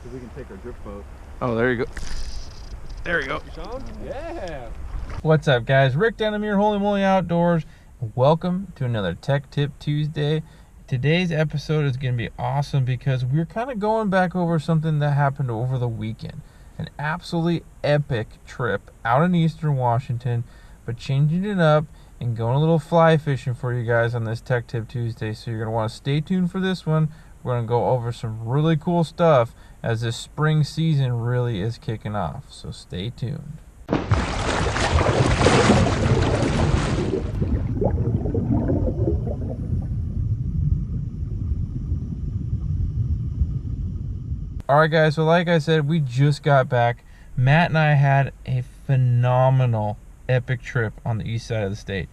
so we can take our drift boat. Oh, there you go. There you go. Sean? Yeah. What's up, guys? Rick down here, Holy Moly Outdoors. Welcome to another Tech Tip Tuesday. Today's episode is going to be awesome because we're kind of going back over something that happened over the weekend. An absolutely epic trip out in Eastern Washington, but changing it up and going a little fly fishing for you guys on this Tech Tip Tuesday. So you're going to want to stay tuned for this one. We're going to go over some really cool stuff as this spring season really is kicking off. So stay tuned. Alright guys, so like I said, we just got back. Matt and I had a phenomenal epic trip on the east side of the state.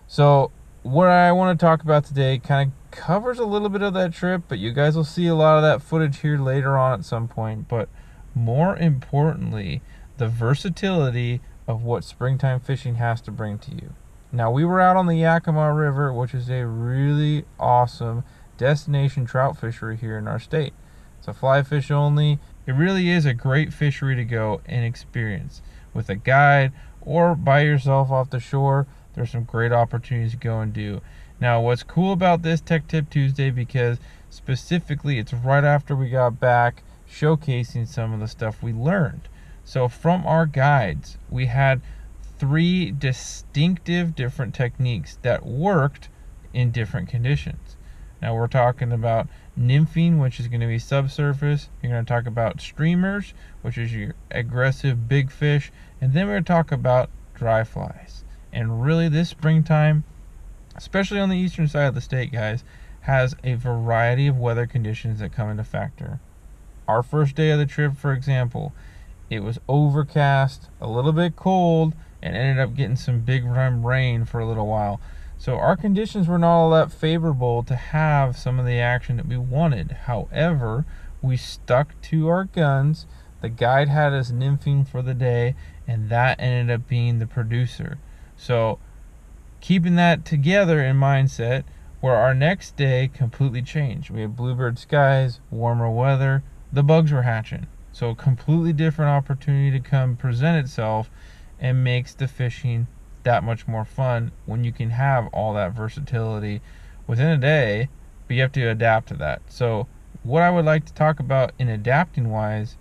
So what I want to talk about today kind of covers a little bit of that trip, but you guys will see a lot of that footage here later on at some point. But more importantly, the versatility of what springtime fishing has to bring to you. Now, we were out on the Yakima River, which is a really awesome destination trout fishery here in our state. It's a fly fish only. It really is a great fishery to go and experience with a guide or by yourself off the shore. There's some great opportunities to go and do. Now, what's cool about this Tech Tip Tuesday, because specifically it's right after we got back showcasing some of the stuff we learned. So from our guides, we had 3 distinctive different techniques that worked in different conditions. Now we're talking about nymphing, which is going to be subsurface. You're going to talk about streamers, which is your aggressive big fish. And then we're going to talk about dry flies. And really this springtime, especially on the eastern side of the state, guys, has a variety of weather conditions that come into factor. Our first day of the trip, for example, it was overcast, a little bit cold, and ended up getting some big time rain for a little while. So our conditions were not all that favorable to have some of the action that we wanted. However, we stuck to our guns. The guide had us nymphing for the day, and that ended up being the producer. So keeping that together in mindset, where our next day completely changed. We had bluebird skies, warmer weather, the bugs were hatching. So a completely different opportunity to come present itself and makes the fishing that much more fun when you can have all that versatility within a day, but you have to adapt to that. So what I would like to talk about in adapting wise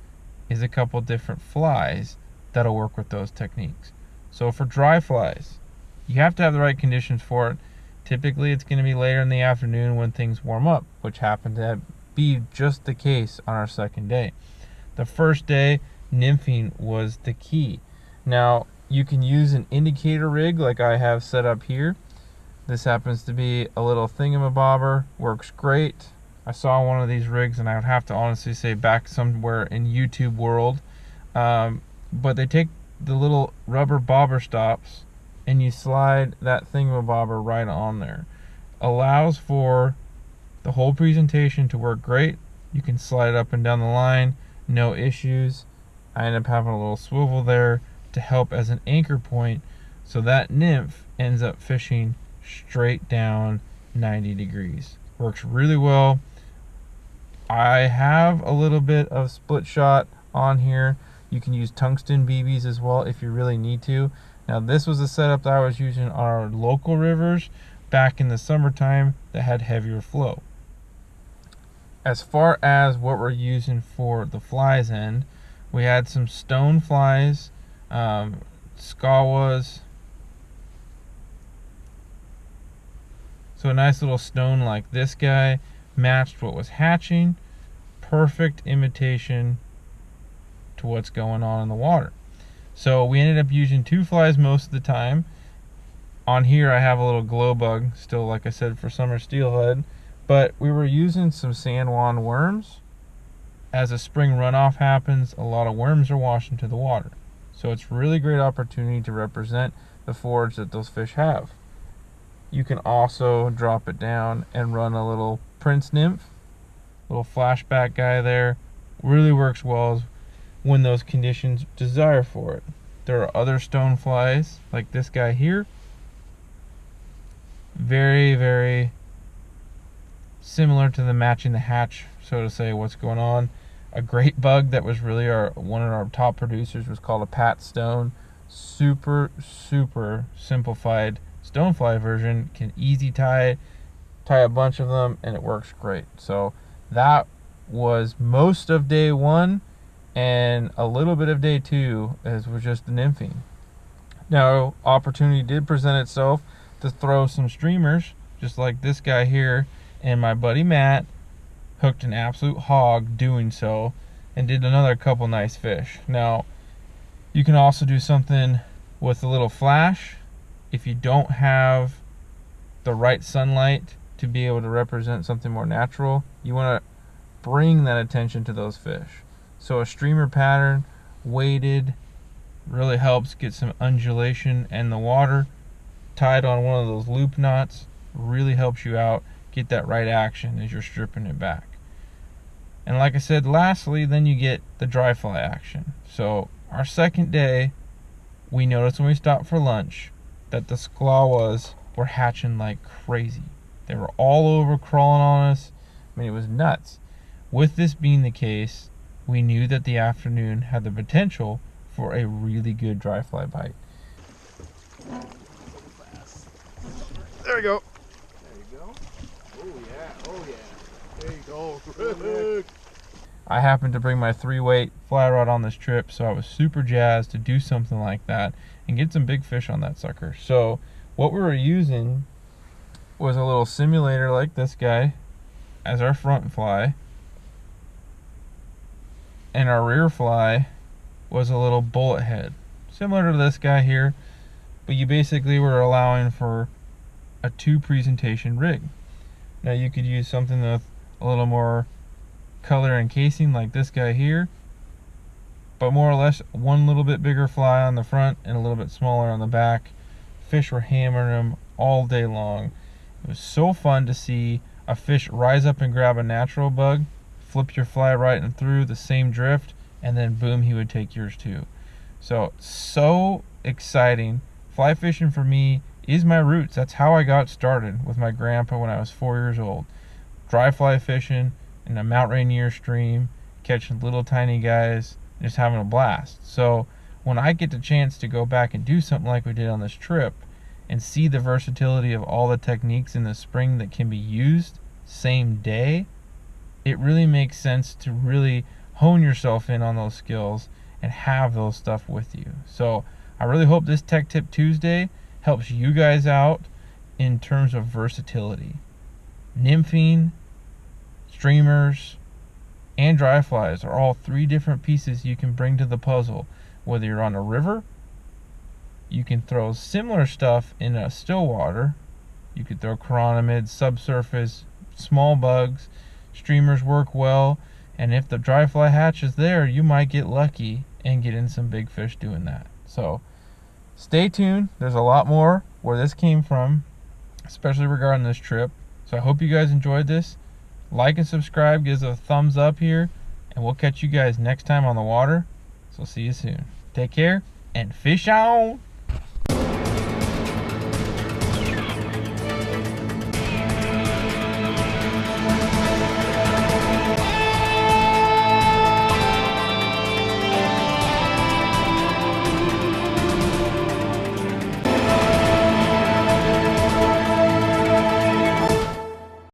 is a couple different flies that'll work with those techniques. So for dry flies, you have to have the right conditions for it. Typically it's going to be later in the afternoon when things warm up, which happened to be just the case on our second day. The first day, nymphing was the key. Now, you can use an indicator rig like I have set up here. This happens to be a little thingamabobber, works great. I saw one of these rigs and I would have to honestly say back somewhere in YouTube world. But they take the little rubber bobber stops and you slide that thingamabobber right on there. Allows for the whole presentation to work great. You can slide up and down the line, no issues. I end up having a little swivel there to help as an anchor point, so that nymph ends up fishing straight down 90 degrees. Works really well. I have a little bit of split shot on here. You can use tungsten BBs as well if you really need to. Now this was a setup that I was using on our local rivers back in the summertime that had heavier flow. As far as what we're using for the flies end, we had some stone flies, skawas. So a nice little stone like this guy matched what was hatching. Perfect imitation to what's going on in the water. So we ended up using 2 flies most of the time. On here I have a little glow bug, still like I said for summer steelhead. But we were using some San Juan worms. As a spring runoff happens, a lot of worms are washed into the water. So it's really great opportunity to represent the forage that those fish have. You can also drop it down and run a little Prince nymph, little flashback guy there. Really works well when those conditions desire for it. There are other stone flies like this guy here. Very, very similar to the matching the hatch, so to say, what's going on. A great bug that was really one of our top producers was called a Pat Stone. Super simplified stonefly version. Can easy tie a bunch of them, and it works great. So that was most of day one, and a little bit of day two as was just the nymphing. Now, opportunity did present itself to throw some streamers, just like this guy here, and my buddy Matt hooked an absolute hog doing so, and did another couple nice fish. Now, you can also do something with a little flash if you don't have the right sunlight to be able to represent something more natural. You want to bring that attention to those fish. So a streamer pattern, weighted, really helps get some undulation in the water. Tied on one of those loop knots really helps you out, get that right action as you're stripping it back. And like I said, lastly, then you get the dry fly action. So our second day, we noticed when we stopped for lunch that the sklawas were hatching like crazy. They were all over crawling on us. I mean, it was nuts. With this being the case, we knew that the afternoon had the potential for a really good dry fly bite. There you go. There you go. Oh yeah. Oh yeah. There you go. I happened to bring my 3-weight fly rod on this trip, so I was super jazzed to do something like that and get some big fish on that sucker. So what we were using was a little simulator like this guy as our front fly, and our rear fly was a little bullet head, similar to this guy here, but you basically were allowing for a 2 presentation rig. Now you could use something with a little more color and casing like this guy here, but more or less one little bit bigger fly on the front and a little bit smaller on the back. Fish were hammering them all day long. It was so fun to see a fish rise up and grab a natural bug, flip your fly right and through the same drift, and then boom, he would take yours too. So exciting. Fly fishing for me is my roots. That's how I got started with my grandpa when I was 4 years old. Dry fly fishing in a Mount Rainier stream, catching little tiny guys, just having a blast. So when I get the chance to go back and do something like we did on this trip and see the versatility of all the techniques in the spring that can be used same day, it really makes sense to really hone yourself in on those skills and have those stuff with you. So I really hope this Tech Tip Tuesday helps you guys out in terms of versatility. Nymphing, streamers, and dry flies are all 3 different pieces you can bring to the puzzle. Whether you're on a river, you can throw similar stuff in a still water. You could throw chironomids, subsurface, small bugs. Streamers work well, and if the dry fly hatch is there, you might get lucky and get in some big fish doing that. So stay tuned. There's a lot more where this came from, especially regarding this trip. So I hope you guys enjoyed this. Like and subscribe, give us a thumbs up here, and we'll catch you guys next time on the water. So see you soon. Take care and fish on.